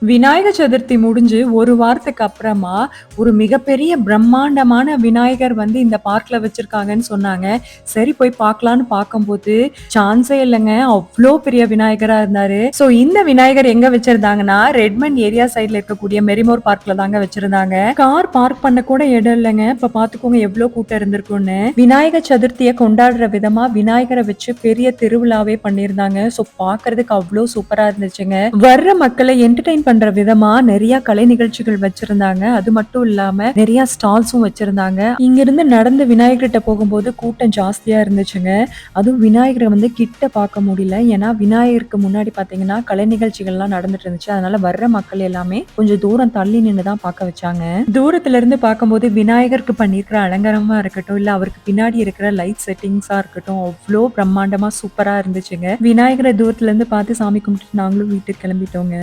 விநாயக சதுர்த்தி முடிஞ்சு ஒரு வாரத்துக்கு அப்புறமா, ஒரு மிகப்பெரிய பிரம்மாண்டமான விநாயகர் வந்து இந்த பார்க்ல வச்சிருக்காங்கன்னு சொன்னாங்க. சரி போய் பார்க்கலான்னு பார்க்கும்போது, சான்ஸே இல்லங்க. அவ்ளோ பெரிய விநாயகரா இருந்தாரு. ஸோ இந்த விநாயகர் எங்க வச்சிருந்தாங்கன்னா, ரெட்மண்ட் ஏரியா சைட்ல இருக்கக்கூடிய மெரிமோர் பார்க்ல தாங்க வச்சிருந்தாங்க. கார் பார்க் பண்ண கூட இடம் இல்லங்க. இப்ப பார்த்துக்கோங்க எவ்ளோ கூட்டம் இருந்திருக்கும்னு. விநாயக சதுர்த்திய கொண்டாடுற விதமா விநாயகர வச்சு பெரிய திருவிழாவே பண்ணியிருந்தாங்க. ஸோ பார்க்கறதுக்கு அவ்ளோ சூப்பரா இருந்துச்சுங்க. வர்ற மக்களை என்டர்டெயின் பண்ற விதமா நிறைய கலை நிகழ்ச்சிகள் வச்சிருந்தாங்க. அது மட்டும் இல்லாம நிறைய ஸ்டால்ஸும் வச்சிருந்தாங்க. இங்க இருந்து நடந்து விநாயகர்கிட்ட போகும்போது கூட்டம் ஜாஸ்தியா இருந்துச்சுங்க. அதுவும் விநாயகரை வந்து கிட்ட பார்க்க முடியல. ஏன்னா விநாயகருக்கு முன்னாடி பாத்தீங்கன்னா கலை நிகழ்ச்சிகள்லாம் நடந்துட்டு இருந்துச்சு. அதனால வர்ற மக்கள் எல்லாமே கொஞ்சம் தூரம் தள்ளி நின்று தான் பார்க்க வச்சாங்க. தூரத்துல இருந்து பார்க்கும்போது விநாயகருக்கு பண்ணியிருக்கிற அலங்காரமா இருக்கட்டும், இல்ல அவருக்கு பின்னாடி இருக்கிற லைட் செட்டிங்ஸா இருக்கட்டும், அவ்வளோ பிரம்மாண்டமா சூப்பரா இருந்துச்சுங்க. விநாயகரை தூரத்துல இருந்து பார்த்து சாமி கும்பிட்டு நாங்களும் வீட்டுக்கு கிளம்பிட்டோங்க.